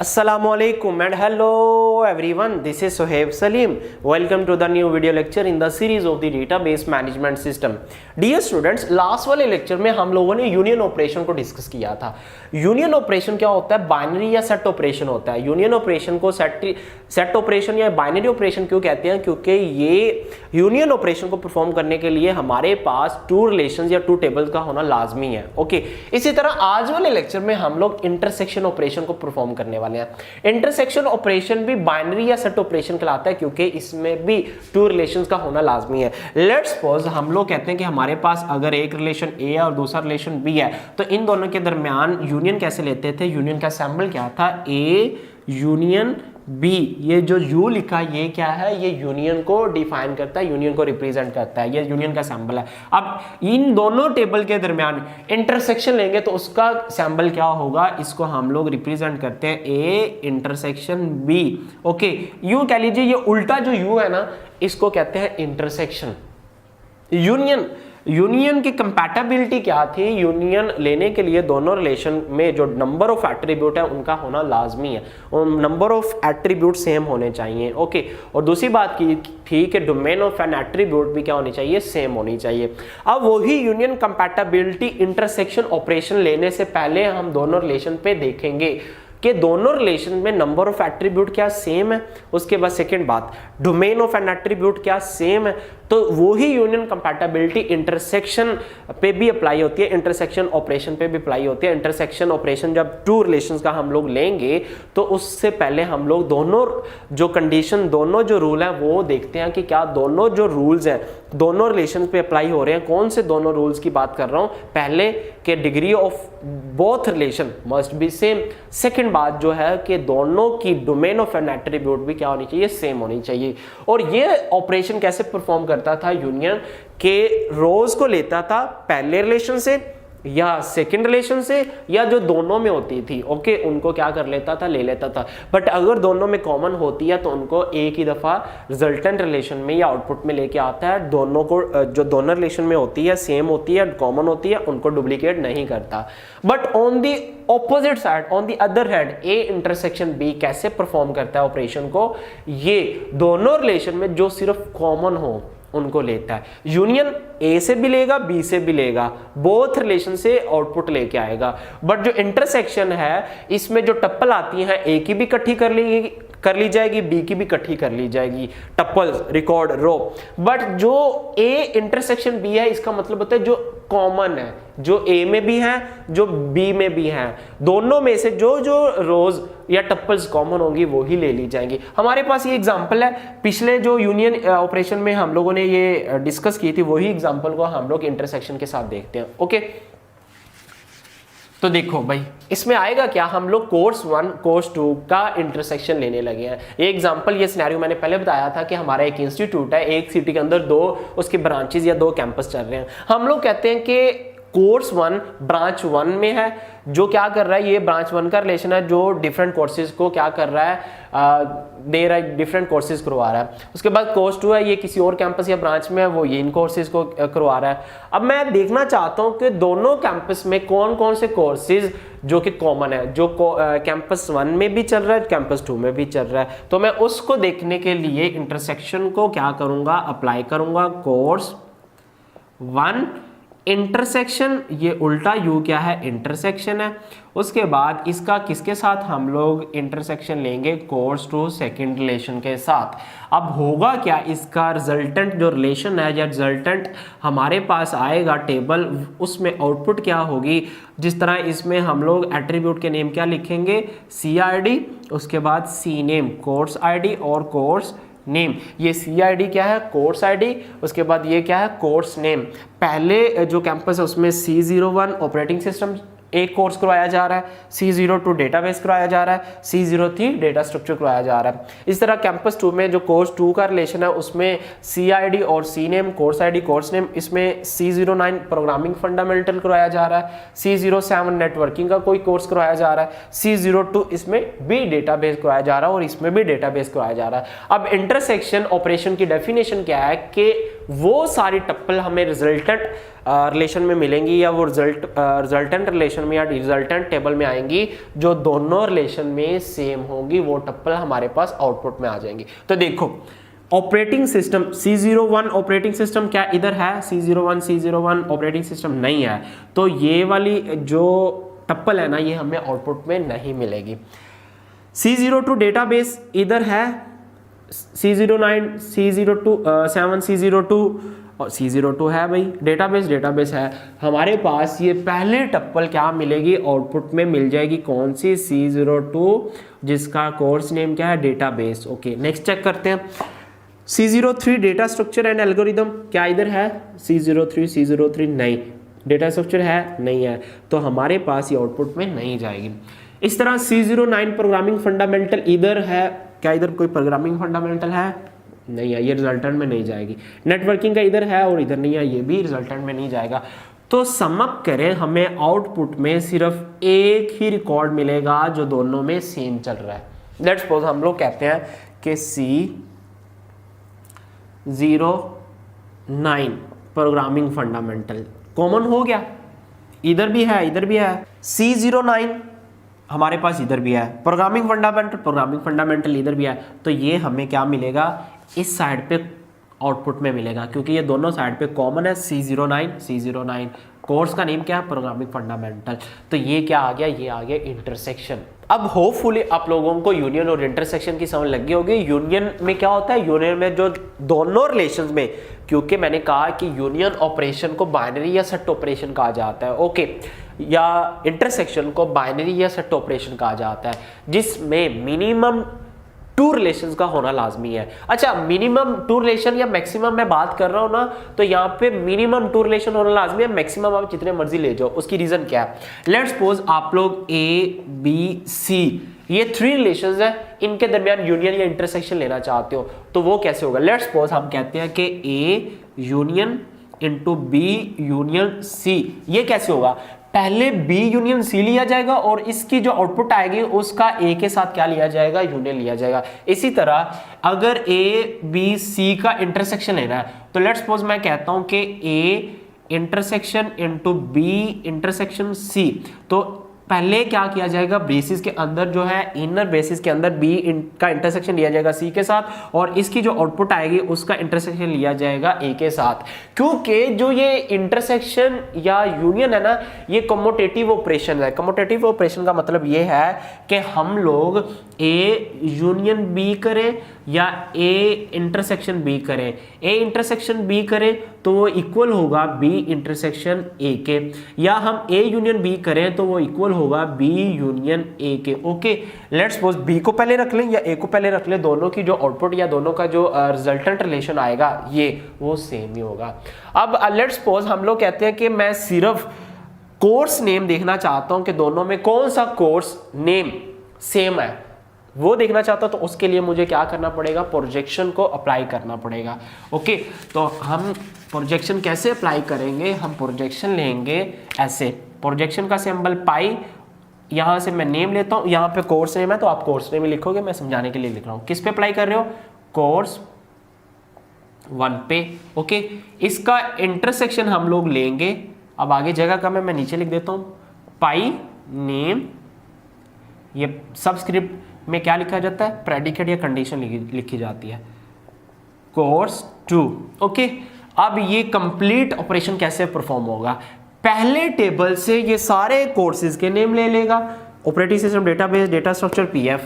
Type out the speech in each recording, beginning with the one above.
Assalamualaikum and hello everyone, this is Sohaib Salim. Welcome to the new video lecture in the series of the database management system. Dear students, last वाले lecture में हम लोगों ने union operation को discuss किया था। Union operation क्या होता है? बाइनरी या सेट ऑपरेशन होता है। यूनियन ऑपरेशन को सेट ऑपरेशन या बाइनरी ऑपरेशन क्यों कहते हैं? क्योंकि ये यूनियन ऑपरेशन को परफॉर्म करने के लिए हमारे पास टू रिलेशंस या टू टेबल्स का होना लाजमी है। ओके, इसी तरह आज वाले लेक्चर में हम लोग इंटरसेक्शन ऑपरेशन को परफॉर्म करने वाले हैं। इंटरसेक्शन ऑपरेशन भी बाइनरी या सेट ऑपरेशन कहलाता है क्योंकि इसमें भी टू रिलेशंस का होना लाजमी है। लेट्स सपोज हम लोग कहते हैं कि हमारे पास अगर एक रिलेशन ए और दूसरा रिलेशन बी है, तो इन दोनों के दरमियान यूनियन कैसे लेते थे? यूनियन का सैंबल क्या था? A union B. ये जो यू लिखा ये क्या है? ये यूनियन को डिफाइन करता है, यूनियन को रिप्रेजेंट करता है। ये यूनियन का सैंबल है। अब इन दोनों टेबल के दरमियान इंटरसेक्शन लेंगे तो उसका सैंबल क्या होगा? इसको हम लोग रिप्रेजेंट करते हैं A intersection B. Okay, U कह लीजिए ये उल्टा जो यू है ना, इसको कहते हैं इंटरसेक्शन। यूनियन की कंपैटिबिलिटी क्या थी? यूनियन लेने के लिए दोनों रिलेशन में जो नंबर ऑफ एट्रीब्यूट है उनका होना लाजमी है, और नंबर ऑफ एट्रीब्यूट सेम होने चाहिए। ओके, और दूसरी बात की थी कि डोमेन ऑफ एन एट्रीब्यूट भी क्या होनी चाहिए? सेम होनी चाहिए। अब वही यूनियन कंपैटिबिलिटी इंटरसेक्शन ऑपरेशन लेने से पहले हम दोनों रिलेशन पे देखेंगे कि दोनों रिलेशन में नंबर ऑफ एट्रीब्यूट क्या सेम है। उसके बाद सेकंड बात, डोमेन ऑफ एन एट्रीब्यूट क्या सेम है। तो वही यूनियन कंपैटिबिलिटी इंटरसेक्शन पे भी अप्लाई होती है, इंटरसेक्शन ऑपरेशन पे भी अप्लाई होती है। इंटरसेक्शन ऑपरेशन जब टू रिलेशंस का हम लोग लेंगे तो उससे पहले हम लोग दोनों जो कंडीशन, दोनों जो रूल हैं वो देखते हैं कि क्या दोनों जो रूल्स हैं दोनों रिलेशन पे अप्लाई हो रहे हैं। कौन से दोनों रूल्स की बात कर रहा हूं? पहले कि degree of both relation must be same. Second बात जो है कि दोनों की डोमेन ऑफ एन एट्रीब्यूट भी क्या होनी चाहिए? सेम होनी चाहिए। और ये ऑपरेशन कैसे परफॉर्म करता था? यूनियन के रोज को लेता था पहले रिलेशन से या सेकंड रिलेशन से, या जो दोनों में होती थी, ओके, उनको क्या कर लेता था? ले लेता था। बट अगर दोनों में कॉमन होती है तो उनको एक ही दफा रिजल्टेंट रिलेशन में या आउटपुट में लेके आता है। दोनों को जो दोनों रिलेशन में होती है, सेम होती है, कॉमन होती है, उनको डुप्लीकेट नहीं करता। But on the opposite side, on the other hand, A intersection B कैसे परफॉर्म करता है ऑपरेशन को? ये दोनों रिलेशन में जो सिर्फ कॉमन हो उनको लेता है। यूनियन ए से भी लेगा, बी से भी लेगा, बोथ रिलेशन से आउटपुट लेके आएगा। बट जो इंटरसेक्शन है इसमें जो टप्पल आती हैं, ए की भी इकट्ठी कर ली जाएगी, बी की भी इकट्ठी कर ली जाएगी, टप्पल्स, रिकॉर्ड, रो। बट जो ए इंटरसेक्शन बी है, इसका मतलब होता है जो कॉमन है, जो ए में भी है, जो बी में भी है, दोनों में से जो जो रोज या टप्पल्स कॉमन होंगी वो ही ले ली जाएंगी। हमारे पास ये एग्जांपल है, पिछले जो यूनियन ऑपरेशन में हम लोगों ने ये डिस्कस की थी, वही एग्जांपल को हम लोग इंटरसेक्शन के साथ देखते हैं। ओके, तो देखो भाई, इसमें आएगा क्या? हम लोग कोर्स 1 कोर्स 2 का इंटरसेक्शन लेने लगे हैं। ये एग्जांपल, ये सिनेरियो मैंने पहले बताया था कि हमारा एक इंस्टीट्यूट है, एक सिटी के अंदर दो उसके ब्रांचेस या दो कैंपस चल रहे हैं। हम लोग कहते हैं कि कोर्स 1 ब्रांच 1 में है, जो क्या कर रहा है? ये ब्रांच 1 का रिलेशन है जो डिफरेंट कोर्सेज को क्या कर रहा है? दे रहा है, डिफरेंट कोर्सेज करवा रहा है। उसके बाद कोर्स 2 है, ये किसी और कैंपस या ब्रांच में है, वो ये इन कोर्सेज को करवा रहा है। अब मैं देखना चाहता हूं कि दोनों कैंपस में कौन कौन से कोर्सेज जो कि कॉमन है, जो कैंपस 1 में भी चल रहा है, कैंपस 2 में भी चल रहा है। तो मैं उसको देखने के लिए इंटरसेक्शन को क्या करूंगा? अप्लाई करूंगा। कोर्स 1 इंटरसेक्शन, ये उल्टा यू क्या है? इंटरसेक्शन है। उसके बाद इसका किसके साथ हम लोग इंटरसेक्शन लेंगे? कोर्स 2 सेकंड रिलेशन के साथ। अब होगा क्या? इसका रिजल्टेंट जो रिलेशन है या रिजल्टेंट हमारे पास आएगा टेबल, उसमें आउटपुट क्या होगी? जिस तरह इसमें हम लोग एट्रीब्यूट के नेम क्या लिखेंगे? CID, उसके बाद C नेम, कोर्स ID और कोर्स नेम। ये CID क्या है? Course ID। उसके बाद ये क्या है? Course name. पहले जो कैंपस है उसमें C01 ऑपरेटिंग सिस्टम एक कोर्स करवाया जा रहा है, C02 डेटाबेस करवाया जा रहा है, C03 डेटा स्ट्रक्चर करवाया जा रहा है। इस तरह कैंपस 2 में जो कोर्स 2 का रिलेशन है उसमें CID और C name, course ID, course name, इसमें C09 प्रोग्रामिंग फंडामेंटल करवाया जा रहा है, C07 नेटवर्किंग का कोई कोर्स करवाया जा रहा है, C02 इसमें भी डेटाबेस करवाया जा रहा है और इसमें भी डेटाबेस करवाया जा रहा है। अब इंटरसेक्शन ऑपरेशन की डेफिनेशन क्या है कि वो सारी टप्पल हमें रिजल्टेंट रिलेशन में मिलेंगी या वो रिजल्टेंट रिलेशन में या रिजल्टेंट टेबल में आएंगी जो दोनों रिलेशन में सेम होंगी, वो टप्पल हमारे पास आउटपुट में आ जाएंगी। तो देखो operating system C01 operating system क्या इधर है, C01 ऑपरेटिंग सिस्टम नहीं है, तो ये वाली जो टप्पल है ना ये हमें आउटपुट में नहीं मिलेगी। C02 डेटाबेस इधर है, C09 C02 C02 और C02 है भाई, डेटाबेस है हमारे पास। ये पहले टप्पल क्या मिलेगी आउटपुट में मिल जाएगी, कौन सी, C02 जिसका कोर्स नेम क्या है, डेटाबेस। ओके नेक्स्ट चेक करते हैं C03 data structure and algorithm क्या इधर है, C03 नहीं, डेटा स्ट्रक्चर है नहीं है, तो हमारे पास ये आउटपुट में नहीं जाएगी। इस तरह C09 प्रोग्रामिंग फंडामेंटल इधर है, क्या इधर कोई प्रोग्रामिंग फंडामेंटल है, नहीं है, ये रिजल्टेंट में नहीं जाएगी। नेटवर्किंग का इधर है और इधर नहीं है, ये भी रिजल्टेंट में नहीं जाएगा। तो समअप करें हमें आउटपुट में सिर्फ एक ही रिकॉर्ड मिलेगा जो दोनों में सेम चल रहा है। लेट्स सपोज हम लोग कहते हैं कि C09 प्रोग्रामिंग फंडामेंटल कॉमन हो गया, इधर भी है इधर भी है, C09 हमारे पास इधर भी है, प्रोग्रामिंग फंडामेंटल इधर भी है, तो ये हमें क्या मिलेगा, इस साइड पे आउटपुट में मिलेगा क्योंकि ये दोनों साइड पे कॉमन है। C09 कोर्स का नेम क्या है, प्रोग्रामिंग फंडामेंटल, तो ये क्या आ गया, ये आ गया इंटरसेक्शन। अब होपफुली आप लोगों को यूनियन और इंटरसेक्शन की समझ लग गई होगी। यूनियन में क्या होता है, यूनियन में जो दोनों रिलेशंस में, क्योंकि मैंने कहा कि यूनियन ऑपरेशन को बाइनरी या सेट ऑपरेशन कहा जाता है, ओके, या इंटरसेक्शन को बाइनरी या सेट ऑपरेशन कहा जाता है, जिसमें मिनिमम 2 रिलेशंस का होना लाजमी है। अच्छा, मिनिमम 2 रिलेशन या मैक्सिमम मैं बात कर रहा हूं ना, तो यहाँ पे मिनिमम 2 रिलेशन होना लाजमी है, मैक्सिमम आप जितने मर्जी ले जाओ। उसकी रीजन क्या है, लेट्स सपोज आप लोग A B C ये 3 रिलेशंस है, इनके दरमियान यूनियन या इंटरसेक्शन लेना चाहते हो तो वो कैसे होगा। लेट्स सपोज हम कहते हैं कि A union into B union C, ये कैसे होगा, पहले B यूनियन C लिया जाएगा और इसकी जो आउटपुट आएगी उसका A के साथ क्या लिया जाएगा, यूनियन लिया जाएगा। इसी तरह अगर A B C का इंटरसेक्शन लेना है तो लेट्स सपोज मैं कहता हूं कि A intersection into B intersection C, तो पहले क्या किया जाएगा, बेसिस के अंदर जो है, इनर बेसिस के अंदर B का इंटरसेक्शन लिया जाएगा C के साथ और इसकी जो आउटपुट आएगी उसका इंटरसेक्शन लिया जाएगा A के साथ, क्योंकि जो ये इंटरसेक्शन या यूनियन है ना, ये कम्यूटेटिव ऑपरेशन है। कम्यूटेटिव ऑपरेशन का मतलब ये है कि हम लोग A यूनियन B करें या A इंटरसेक्शन B करें, A इंटरसेक्शन B करें तो वो इक्वल होगा B इंटरसेक्शन A के, या हम A यूनियन B करें तो वो इक्वल होगा B यूनियन A के। ओके, लेट्स सपोज B को पहले रख लें या A को पहले रख लें, दोनों की जो आउटपुट या दोनों का जो रिजल्टेंट रिलेशन आएगा ये वो सेम ही होगा। अब लेट्स सपोज हम लोग कहते हैं कि मैं सिर्फ कोर्स नेम देखना चाहता हूं कि दोनों में कौन सा कोर्स नेम सेम है, वो देखना चाहता हूं, तो उसके लिए मुझे क्या करना पड़ेगा, प्रोजेक्शन को अप्लाई करना पड़ेगा। ओके, तो हम प्रोजेक्शन कैसे अप्लाई करेंगे, हम प्रोजेक्शन लेंगे ऐसे, प्रोजेक्शन का सिंबल पाई, यहां से मैं नेम लेता हूं, यहां पे कोर्स नेम है तो आप कोर्स नेम ही लिखोगे, मैं समझाने के लिए लिख रहा हूं। किस पे अप्लाई कर रहे हो, कोर्स 1 पे। ओके, इसका इंटरसेक्शन हम लोग लेंगे, अब आगे जगह कम है मैं नीचे लिख देता हूं, पाई नेम, ये सबस्क्रिप्ट में क्या लिखा जाता है, प्रेडिकेट या कंडीशन लिखी जाती है, कोर्स 2। ओके, अब ये कंप्लीट ऑपरेशन कैसे परफॉर्म होगा, पहले टेबल से ये सारे कोर्सेज के नेम ले लेगा, operating system, database, data structure, PF।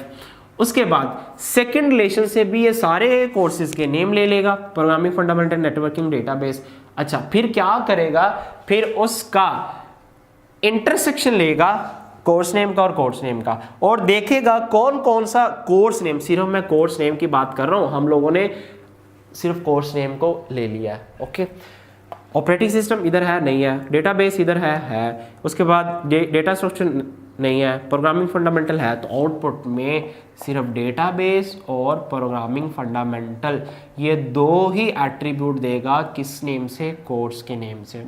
उसके बाद सेकंड रिलेशन से भी ये सारे कोर्सेज के नेम ले लेगा, प्रोग्रामिंग फंडामेंटल, नेटवर्किंग, डेटाबेस। अच्छा, फिर क्या करेगा, फिर उसका इंटरसेक्शन लेगा कोर्स नेम का और कोर्स नेम का, और देखेगा कौन कौन सा कोर्स नेम, सिर्फ मैं कोर्स नेम की बात कर रहा हूं, हम लोगों ने सिर्फ कोर्स नेम को ले लिया है। ओके, ऑपरेटिंग सिस्टम इधर है नहीं है, डेटाबेस इधर है, उसके बाद डेटा स्ट्रक्चर नहीं है, प्रोग्रामिंग फंडामेंटल है, तो आउटपुट में सिर्फ डेटाबेस और प्रोग्रामिंग फंडामेंटल ये 2 ही एट्रीब्यूट देगा, किस नेम से, कोर्स के नेम से।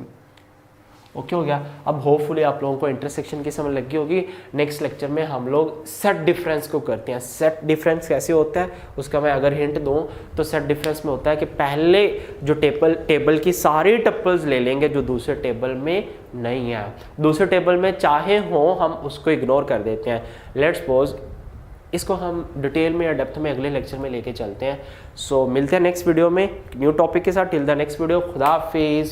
ओके हो गया। अब होपफुली आप लोगों को इंटरसेक्शन की समझ लगी होगी। नेक्स्ट लेक्चर में हम लोग सेट डिफरेंस को करते हैं। सेट डिफरेंस कैसे होता है उसका मैं अगर हिंट दूं तो सेट डिफरेंस में होता है कि पहले जो टेबल की सारी टप्पल्स ले लेंगे जो दूसरे टेबल में नहीं है, दूसरे टेबल में चाहे हो हम उसको इग्नोर कर देते हैं। लेट्स सपोज इसको हम डिटेल में या डेप्थ में अगले लेक्चर में लेके चलते हैं। सो मिलते हैं नेक्स्ट वीडियो में न्यू टॉपिक के साथ। टिल द नेक्स्ट वीडियो, खुदा हाफिज़।